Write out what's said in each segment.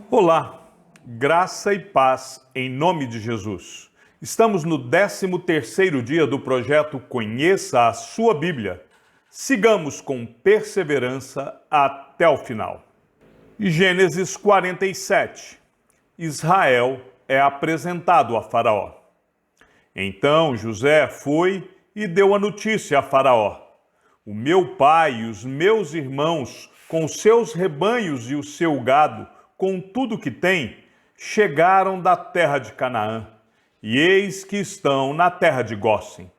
Olá, graça e paz em nome de Jesus. Estamos no 13º dia do projeto Conheça a Sua Bíblia. Sigamos com perseverança até o final. Gênesis 47. Israel é apresentado a Faraó. Então José foi e deu a notícia a Faraó: o meu pai e os meus irmãos, com os seus rebanhos e o seu gado, com tudo que tem, chegaram da terra de Canaã, e eis que estão na terra de Gósen.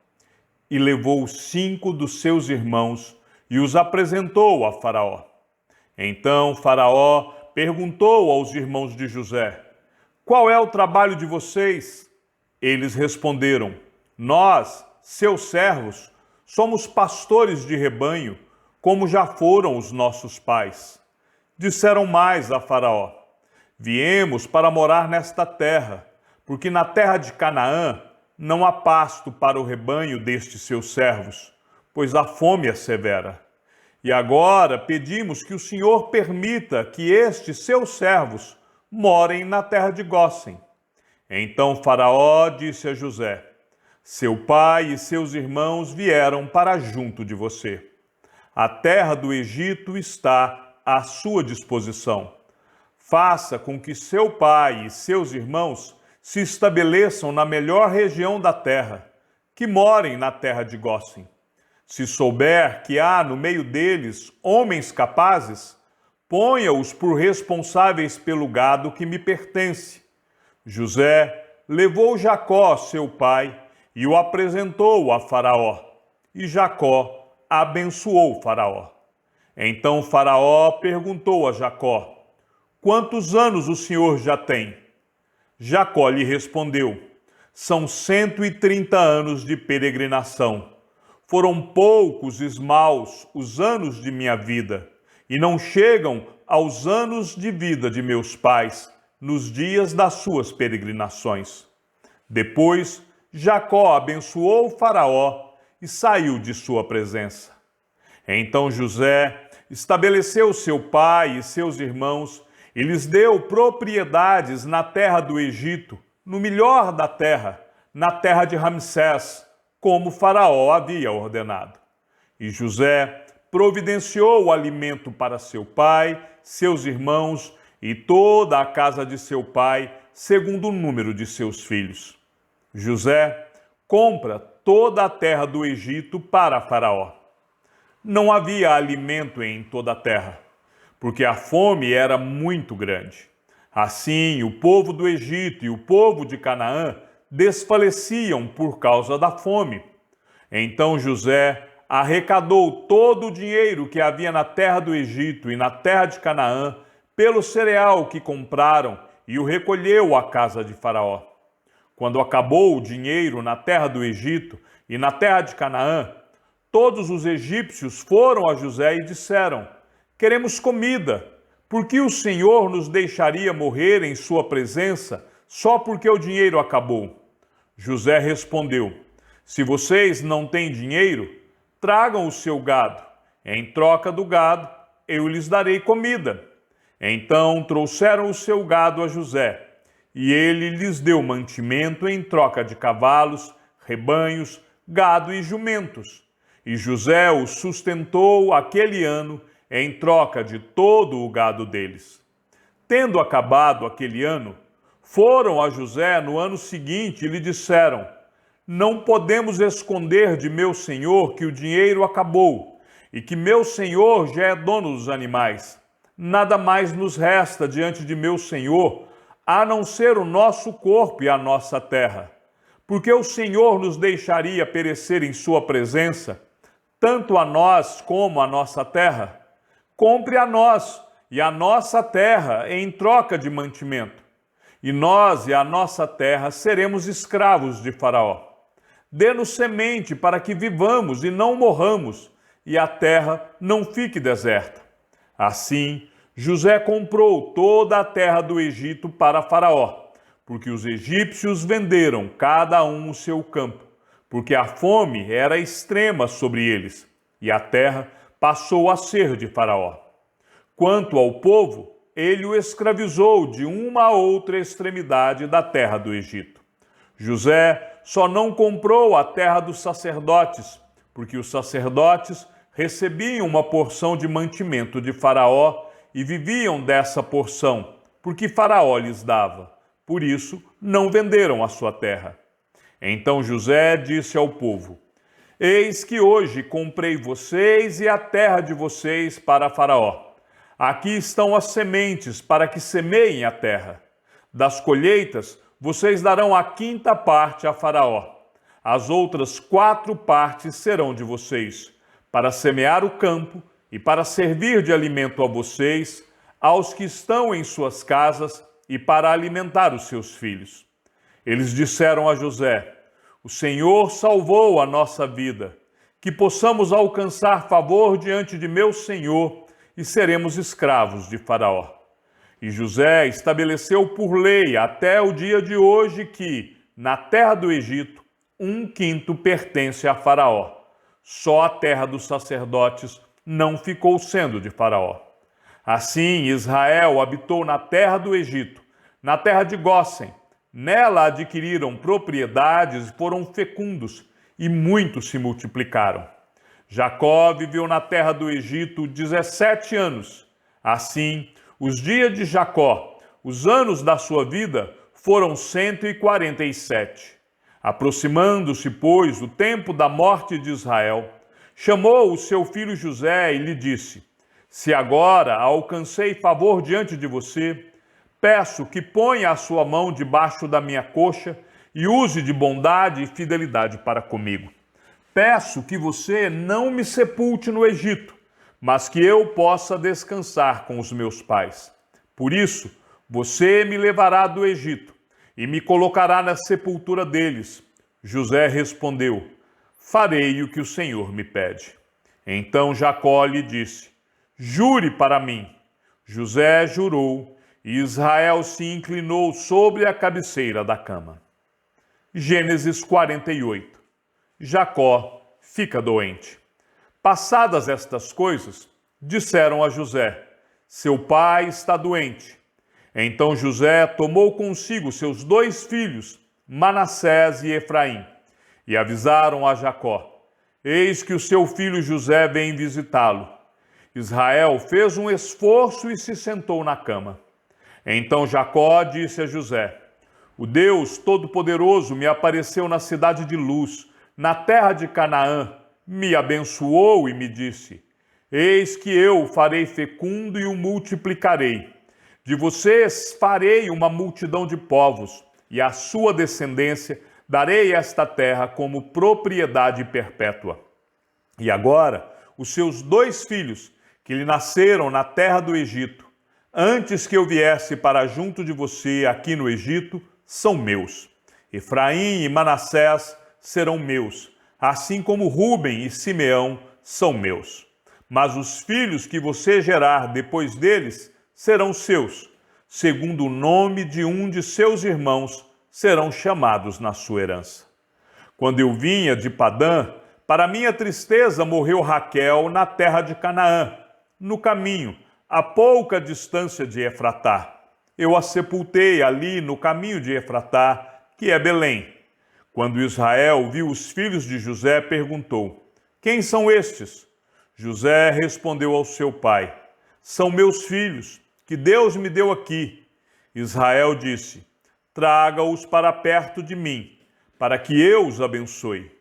E levou 5 dos seus irmãos e os apresentou a Faraó. Então Faraó perguntou aos irmãos de José: qual é o trabalho de vocês? Eles responderam: nós, seus servos, somos pastores de rebanho, como já foram os nossos pais. Disseram mais a Faraó: viemos para morar nesta terra, porque na terra de Canaã não há pasto para o rebanho destes seus servos, pois a fome é severa. E agora pedimos que o Senhor permita que estes seus servos morem na terra de Gósen. Então Faraó disse a José: seu pai e seus irmãos vieram para junto de você. A terra do Egito está à sua disposição. Faça com que seu pai e seus irmãos se estabeleçam na melhor região da terra, que morem na terra de Gósen. Se souber que há no meio deles homens capazes, ponha-os por responsáveis pelo gado que me pertence. José levou Jacó, seu pai, e o apresentou a Faraó. E Jacó abençoou Faraó. Então Faraó perguntou a Jacó: quantos anos o senhor já tem? Jacó lhe respondeu: são 130 anos de peregrinação. Foram poucos esmaus os anos de minha vida, e não chegam aos anos de vida de meus pais, nos dias das suas peregrinações. Depois, Jacó abençoou Faraó e saiu de sua presença. Então José estabeleceu seu pai e seus irmãos e lhes deu propriedades na terra do Egito, no melhor da terra, na terra de Ramsés, como Faraó havia ordenado. E José providenciou o alimento para seu pai, seus irmãos e toda a casa de seu pai, segundo o número de seus filhos. José compra toda a terra do Egito para Faraó. Não havia alimento em toda a terra, porque a fome era muito grande. Assim, o povo do Egito e o povo de Canaã desfaleciam por causa da fome. Então José arrecadou todo o dinheiro que havia na terra do Egito e na terra de Canaã pelo cereal que compraram e o recolheu à casa de Faraó. Quando acabou o dinheiro na terra do Egito e na terra de Canaã, todos os egípcios foram a José e disseram: queremos comida, por que o Senhor nos deixaria morrer em sua presença só porque o dinheiro acabou? José respondeu: se vocês não têm dinheiro, tragam o seu gado. Em troca do gado, eu lhes darei comida. Então trouxeram o seu gado a José, e ele lhes deu mantimento em troca de cavalos, rebanhos, gado e jumentos. E José os sustentou aquele ano em troca de todo o gado deles. Tendo acabado aquele ano, foram a José no ano seguinte e lhe disseram: não podemos esconder de meu senhor que o dinheiro acabou e que meu senhor já é dono dos animais. Nada mais nos resta diante de meu senhor, a não ser o nosso corpo e a nossa terra. Porque o Senhor nos deixaria perecer em sua presença, tanto a nós como a nossa terra? Compre a nós e a nossa terra em troca de mantimento, e nós e a nossa terra seremos escravos de Faraó. Dê-nos semente para que vivamos e não morramos, e a terra não fique deserta. Assim, José comprou toda a terra do Egito para Faraó, porque os egípcios venderam cada um o seu campo, porque a fome era extrema sobre eles, e a terra passou a ser de Faraó. Quanto ao povo, ele o escravizou de uma a outra extremidade da terra do Egito. José só não comprou a terra dos sacerdotes, porque os sacerdotes recebiam uma porção de mantimento de Faraó e viviam dessa porção, porque Faraó lhes dava. Por isso, não venderam a sua terra. Então José disse ao povo: Eis que hoje comprei vocês e a terra de vocês para Faraó. Aqui estão as sementes para que semeiem a terra. Das colheitas, vocês darão a 5ª parte a Faraó. As outras 4 partes serão de vocês, para semear o campo e para servir de alimento a vocês, aos que estão em suas casas e para alimentar os seus filhos. Eles disseram a José: O Senhor salvou a nossa vida, que possamos alcançar favor diante de meu senhor e seremos escravos de Faraó. E José estabeleceu por lei até o dia de hoje que, na terra do Egito, 1/5 pertence a Faraó. Só a terra dos sacerdotes não ficou sendo de Faraó. Assim, Israel habitou na terra do Egito, na terra de Gósen. Nela adquiriram propriedades e foram fecundos, e muitos se multiplicaram. Jacó viveu na terra do Egito 17 anos. Assim, os dias de Jacó, os anos da sua vida, foram 147. Aproximando-se, pois, o tempo da morte de Israel, chamou o seu filho José e lhe disse: Se agora alcancei favor diante de você, peço que ponha a sua mão debaixo da minha coxa e use de bondade e fidelidade para comigo. Peço que você não me sepulte no Egito, mas que eu possa descansar com os meus pais. Por isso, você me levará do Egito e me colocará na sepultura deles. José respondeu: Farei o que o Senhor me pede. Então Jacó lhe disse: Jure para mim. José jurou, e Israel se inclinou sobre a cabeceira da cama. Gênesis 48. Jacó fica doente. Passadas estas coisas, disseram a José: Seu pai está doente. Então José tomou consigo seus 2 filhos, Manassés e Efraim, e avisaram a Jacó: Eis que o seu filho José vem visitá-lo. Israel fez um esforço e se sentou na cama. Então Jacó disse a José: O Deus Todo-Poderoso me apareceu na cidade de Luz, na terra de Canaã, me abençoou e me disse: Eis que eu o farei fecundo e o multiplicarei. De vocês farei uma multidão de povos, e à sua descendência darei esta terra como propriedade perpétua. E agora, os seus 2 filhos, que lhe nasceram na terra do Egito, antes que eu viesse para junto de você aqui no Egito, são meus. Efraim e Manassés serão meus, assim como Rúben e Simeão são meus. Mas os filhos que você gerar depois deles serão seus, segundo o nome de um de seus irmãos serão chamados na sua herança. Quando eu vinha de Padã, para minha tristeza morreu Raquel na terra de Canaã, no caminho, a pouca distância de Efratá. Eu a sepultei ali no caminho de Efratá, que é Belém. Quando Israel viu os filhos de José, perguntou: Quem são estes? José respondeu ao seu pai: São meus filhos, que Deus me deu aqui. Israel disse: Traga-os para perto de mim, para que eu os abençoe.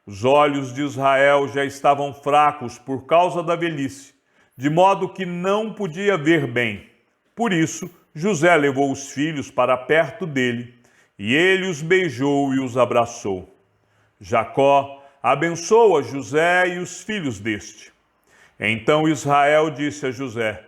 Os olhos de Israel já estavam fracos por causa da velhice, de modo que não podia ver bem. Por isso, José levou os filhos para perto dele, e ele os beijou e os abraçou. Jacó abençoa José e os filhos deste. Então Israel disse a José: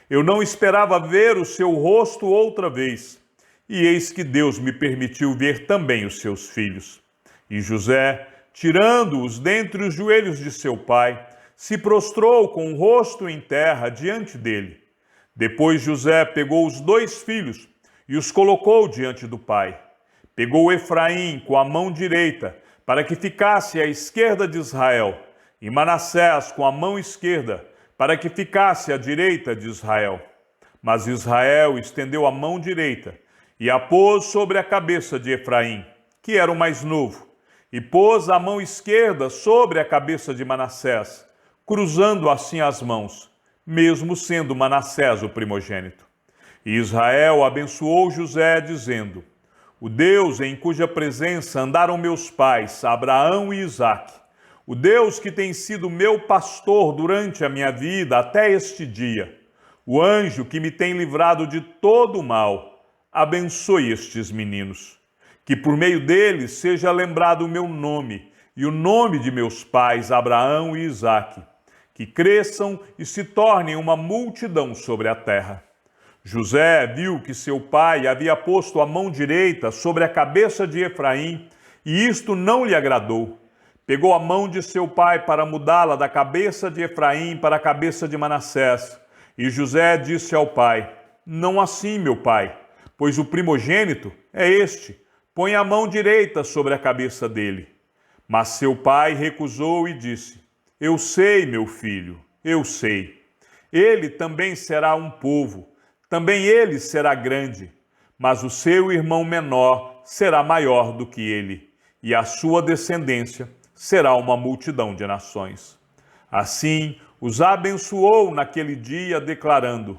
Eu não esperava ver o seu rosto outra vez, e eis que Deus me permitiu ver também os seus filhos. E José, tirando-os dentre os joelhos de seu pai, se prostrou com o rosto em terra diante dele. Depois José pegou os 2 filhos e os colocou diante do pai. Pegou Efraim com a mão direita, para que ficasse à esquerda de Israel, e Manassés com a mão esquerda, para que ficasse à direita de Israel. Mas Israel estendeu a mão direita e a pôs sobre a cabeça de Efraim, que era o mais novo, e pôs a mão esquerda sobre a cabeça de Manassés, cruzando assim as mãos, mesmo sendo Manassés o primogênito. E Israel abençoou José, dizendo: o Deus em cuja presença andaram meus pais, Abraão e Isaque, o Deus que tem sido meu pastor durante a minha vida até este dia, o anjo que me tem livrado de todo o mal, abençoe estes meninos. Que por meio deles seja lembrado o meu nome e o nome de meus pais, Abraão e Isaque, que cresçam e se tornem uma multidão sobre a terra. José viu que seu pai havia posto a mão direita sobre a cabeça de Efraim, e isto não lhe agradou. Pegou a mão de seu pai para mudá-la da cabeça de Efraim para a cabeça de Manassés. E José disse ao pai: não assim, meu pai, pois o primogênito é este. Põe a mão direita sobre a cabeça dele. Mas seu pai recusou e disse: eu sei, meu filho, eu sei. Ele também será um povo. Também ele será grande, mas o seu irmão menor será maior do que ele, e a sua descendência será uma multidão de nações. Assim, os abençoou naquele dia, declarando: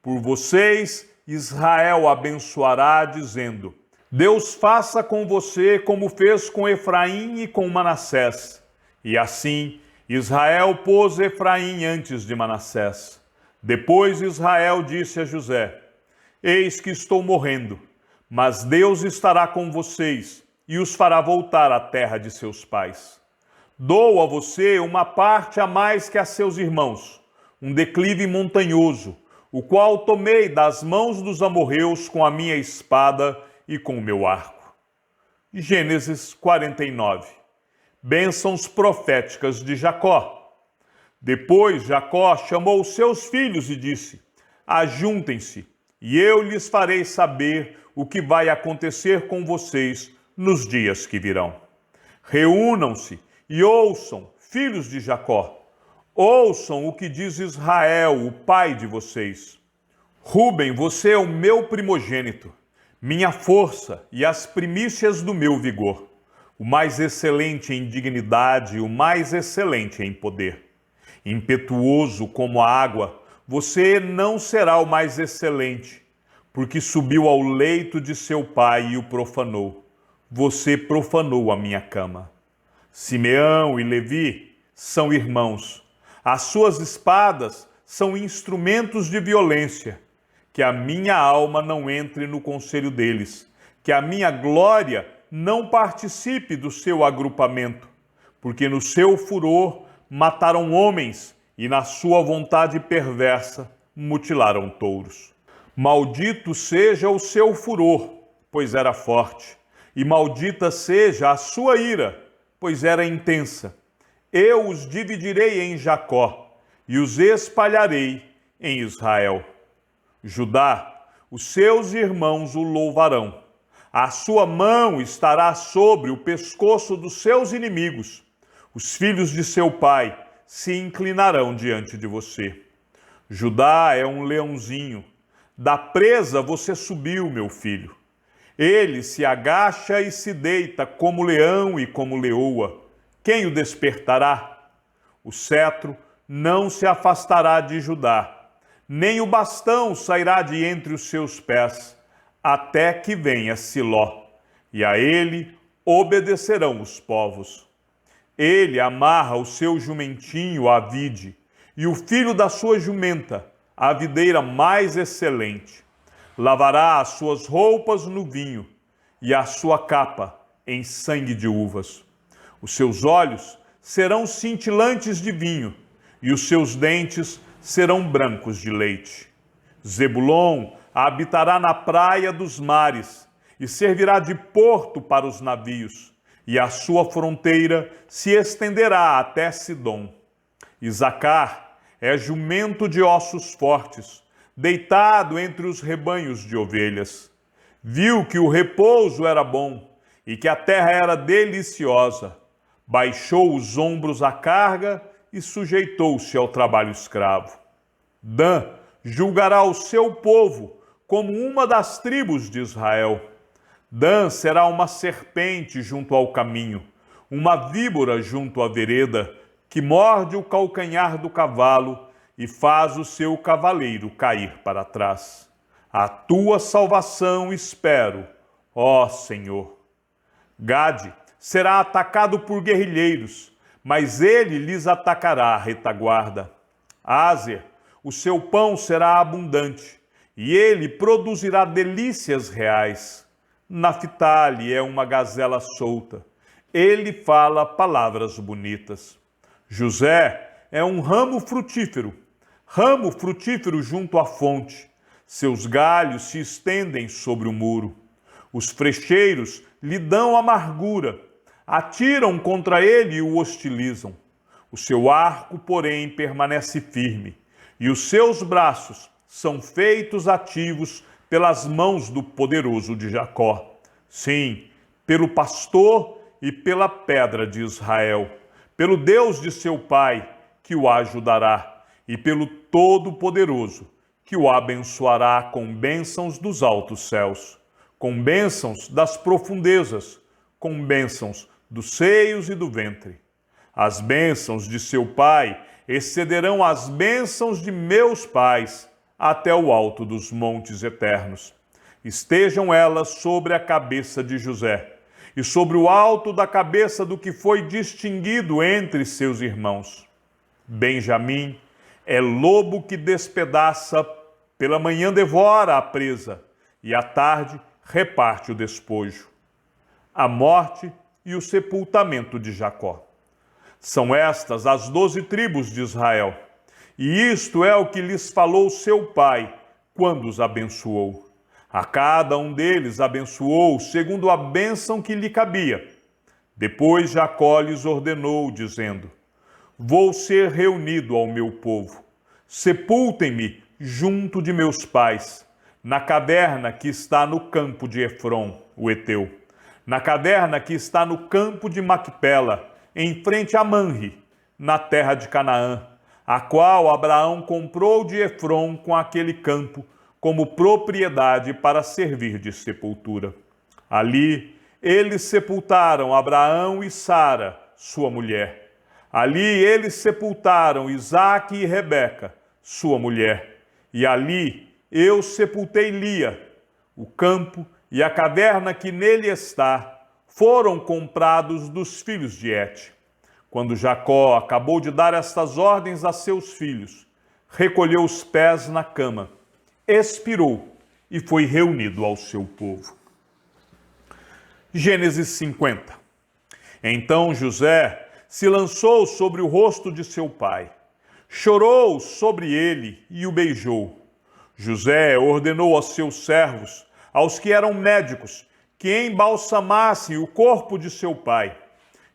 por vocês Israel abençoará, dizendo: Deus faça com você como fez com Efraim e com Manassés. E assim, Israel pôs Efraim antes de Manassés. Depois Israel disse a José: eis que estou morrendo, mas Deus estará com vocês e os fará voltar à terra de seus pais. Dou a você uma parte a mais que a seus irmãos, um declive montanhoso, o qual tomei das mãos dos amorreus com a minha espada e com o meu arco. Gênesis 49. Bênçãos proféticas de Jacó. Depois Jacó chamou os seus filhos e disse: ajuntem-se, e eu lhes farei saber o que vai acontecer com vocês nos dias que virão. Reúnam-se e ouçam, filhos de Jacó. Ouçam o que diz Israel, o pai de vocês. Rúben, você é o meu primogênito, minha força e as primícias do meu vigor, o mais excelente em dignidade e o mais excelente em poder. Impetuoso como a água, você não será o mais excelente, porque subiu ao leito de seu pai e o profanou. Você profanou a minha cama. Simeão e Levi são irmãos. As suas espadas são instrumentos de violência. Que a minha alma não entre no conselho deles, que a minha glória não participe do seu agrupamento, porque no seu furor mataram homens e na sua vontade perversa mutilaram touros. Maldito seja o seu furor, pois era forte, e maldita seja a sua ira, pois era intensa. Eu os dividirei em Jacó e os espalharei em Israel. Judá, os seus irmãos o louvarão. A sua mão estará sobre o pescoço dos seus inimigos. Os filhos de seu pai se inclinarão diante de você. Judá é um leãozinho. Da presa você subiu, meu filho. Ele se agacha e se deita como leão e como leoa. Quem o despertará? O cetro não se afastará de Judá, nem o bastão sairá de entre os seus pés, até que venha Siló, e a ele obedecerão os povos. Ele amarra o seu jumentinho à vide, e o filho da sua jumenta, a videira mais excelente. Lavará as suas roupas no vinho, e a sua capa em sangue de uvas. Os seus olhos serão cintilantes de vinho, e os seus dentes serão brancos de leite. Zebulon habitará na praia dos mares, e servirá de porto para os navios, e a sua fronteira se estenderá até Sidom. Isacar é jumento de ossos fortes, deitado entre os rebanhos de ovelhas. Viu que o repouso era bom e que a terra era deliciosa. Baixou os ombros à carga e sujeitou-se ao trabalho escravo. Dan julgará o seu povo como uma das tribos de Israel. Dan será uma serpente junto ao caminho, uma víbora junto à vereda, que morde o calcanhar do cavalo e faz o seu cavaleiro cair para trás. A tua salvação espero, ó Senhor. Gade será atacado por guerrilheiros, mas ele lhes atacará a retaguarda. Áser, o seu pão será abundante, e ele produzirá delícias reais. Naphtali é uma gazela solta, ele fala palavras bonitas. José é um ramo frutífero junto à fonte. Seus galhos se estendem sobre o muro. Os frecheiros lhe dão amargura, atiram contra ele e o hostilizam. O seu arco, porém, permanece firme, e os seus braços são feitos ativos pelas mãos do poderoso de Jacó. Sim, pelo pastor e pela pedra de Israel, pelo Deus de seu pai, que o ajudará, e pelo Todo-Poderoso, que o abençoará com bênçãos dos altos céus, com bênçãos das profundezas, com bênçãos dos seios e do ventre. As bênçãos de seu pai excederão as bênçãos de meus pais, até o alto dos montes eternos. Estejam elas sobre a cabeça de José, e sobre o alto da cabeça do que foi distinguido entre seus irmãos. Benjamim é lobo que despedaça, pela manhã devora a presa, e à tarde reparte o despojo. A morte e o sepultamento de Jacó. São estas as 12 tribos de Israel, e isto é o que lhes falou seu pai, quando os abençoou. A cada um deles abençoou segundo a bênção que lhe cabia. Depois Jacó lhes ordenou, dizendo: Vou ser reunido ao meu povo. Sepultem-me junto de meus pais, na caverna que está no campo de Efron, o Eteu, na caverna que está no campo de Macpela, em frente a Manre, na terra de Canaã, a qual Abraão comprou de Efron com aquele campo, como propriedade para servir de sepultura. Ali eles sepultaram Abraão e Sara, sua mulher. Ali eles sepultaram Isaque e Rebeca, sua mulher. E ali eu sepultei Lia. O campo e a caverna que nele está foram comprados dos filhos de Et. Quando Jacó acabou de dar estas ordens a seus filhos, recolheu os pés na cama, expirou e foi reunido ao seu povo. Gênesis 50. Então José se lançou sobre o rosto de seu pai, chorou sobre ele e o beijou. José ordenou aos seus servos, aos que eram médicos, que embalsamassem o corpo de seu pai.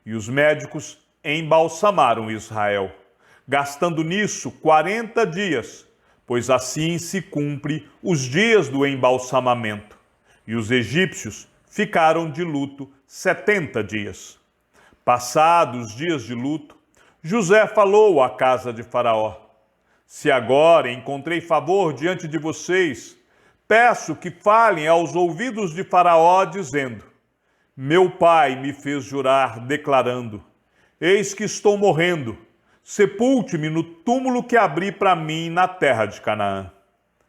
E os médicos embalsamaram Israel, gastando nisso 40 dias, pois assim se cumpre os dias do embalsamamento. E os egípcios ficaram de luto 70 dias. Passados os dias de luto, José falou à casa de Faraó: Se agora encontrei favor diante de vocês, peço que falem aos ouvidos de Faraó, dizendo: Meu pai me fez jurar, declarando: Eis que estou morrendo. Sepulte-me no túmulo que abri para mim na terra de Canaã.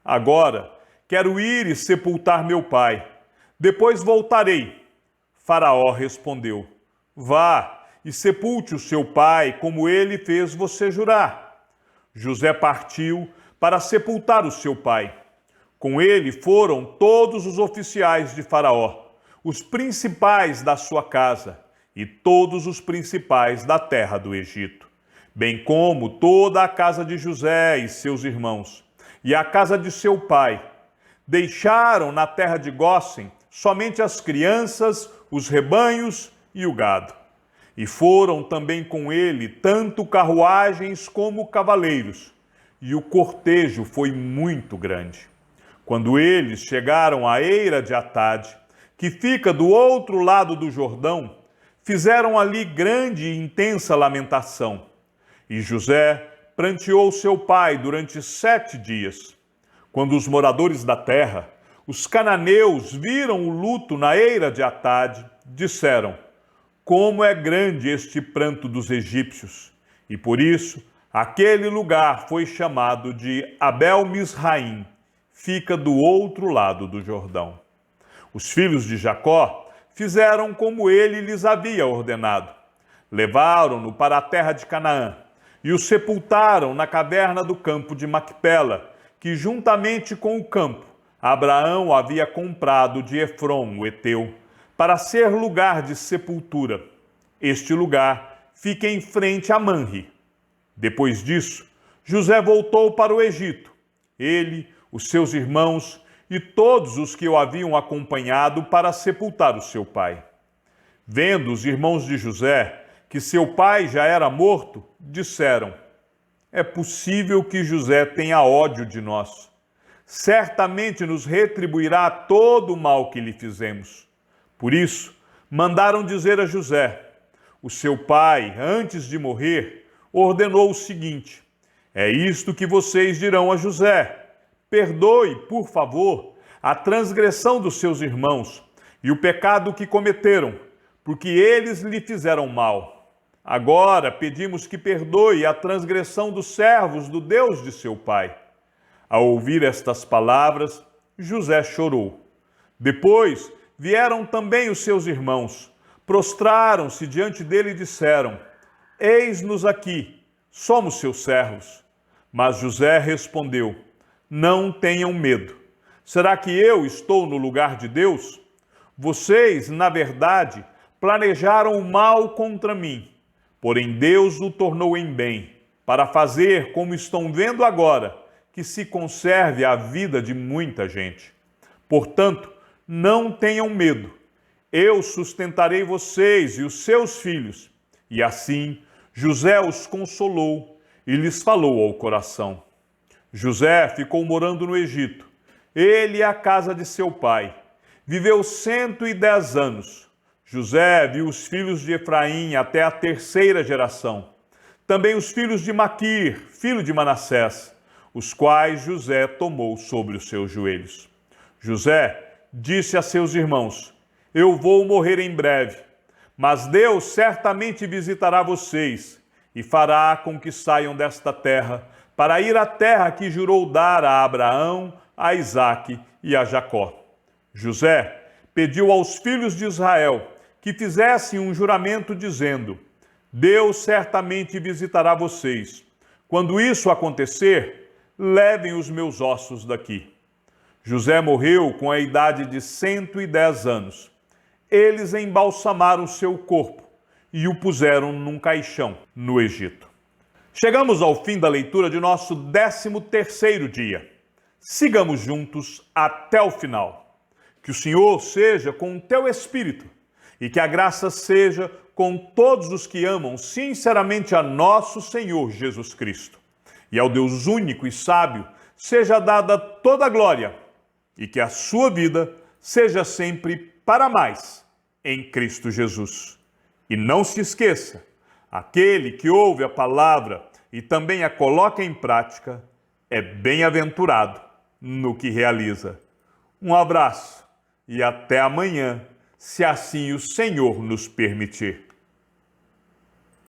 Agora quero ir e sepultar meu pai. Depois voltarei. Faraó respondeu: Vá e sepulte o seu pai, como ele fez você jurar. José partiu para sepultar o seu pai. Com ele foram todos os oficiais de Faraó, os principais da sua casa e todos os principais da terra do Egito, bem como toda a casa de José e seus irmãos, e a casa de seu pai. Deixaram na terra de Gósen somente as crianças, os rebanhos e o gado. E foram também com ele tanto carruagens como cavaleiros, e o cortejo foi muito grande. Quando eles chegaram à eira de Atade, que fica do outro lado do Jordão, fizeram ali grande e intensa lamentação. E José pranteou seu pai durante 7 dias. Quando os moradores da terra, os cananeus, viram o luto na eira de Atade, disseram: como é grande este pranto dos egípcios! E por isso, aquele lugar foi chamado de Abel-Misraim, fica do outro lado do Jordão. Os filhos de Jacó fizeram como ele lhes havia ordenado. Levaram-no para a terra de Canaã e o sepultaram na caverna do campo de Macpela, que juntamente com o campo Abraão havia comprado de Efrom, o heteu, para ser lugar de sepultura. Este lugar fica em frente a Manre. Depois disso, José voltou para o Egito, ele, os seus irmãos e todos os que o haviam acompanhado para sepultar o seu pai. Vendo os irmãos de José que seu pai já era morto, disseram: é possível que José tenha ódio de nós. Certamente nos retribuirá todo o mal que lhe fizemos. Por isso, mandaram dizer a José: o seu pai, antes de morrer, ordenou o seguinte: é isto que vocês dirão a José: perdoe, por favor, a transgressão dos seus irmãos e o pecado que cometeram, porque eles lhe fizeram mal. Agora pedimos que perdoe a transgressão dos servos do Deus de seu pai. Ao ouvir estas palavras, José chorou. Depois vieram também os seus irmãos, prostraram-se diante dele e disseram: eis-nos aqui, somos seus servos. Mas José respondeu: não tenham medo. Será que eu estou no lugar de Deus? Vocês, na verdade, planejaram o mal contra mim, porém Deus o tornou em bem, para fazer, como estão vendo agora, que se conserve a vida de muita gente. Portanto, não tenham medo. Eu sustentarei vocês e os seus filhos. E assim, José os consolou e lhes falou ao coração. José ficou morando no Egito, ele e a casa de seu pai. Viveu 110 anos. José viu os filhos de Efraim até a terceira geração. Também os filhos de Maquir, filho de Manassés, os quais José tomou sobre os seus joelhos. José disse a seus irmãos: eu vou morrer em breve, mas Deus certamente visitará vocês e fará com que saiam desta terra para ir à terra que jurou dar a Abraão, a Isaque e a Jacó. José pediu aos filhos de Israel que fizessem um juramento dizendo: Deus certamente visitará vocês. Quando isso acontecer, levem os meus ossos daqui. José morreu com a idade de 110 anos. Eles embalsamaram seu corpo e o puseram num caixão no Egito. Chegamos ao fim da leitura de nosso 13º dia. Sigamos juntos até o final. Que o Senhor seja com o teu espírito e que a graça seja com todos os que amam sinceramente a nosso Senhor Jesus Cristo. E ao Deus único e sábio seja dada toda a glória e que a sua vida seja sempre para mais em Cristo Jesus. E não se esqueça, aquele que ouve a palavra e também a coloca em prática é bem-aventurado no que realiza. Um abraço e até amanhã, se assim o Senhor nos permitir.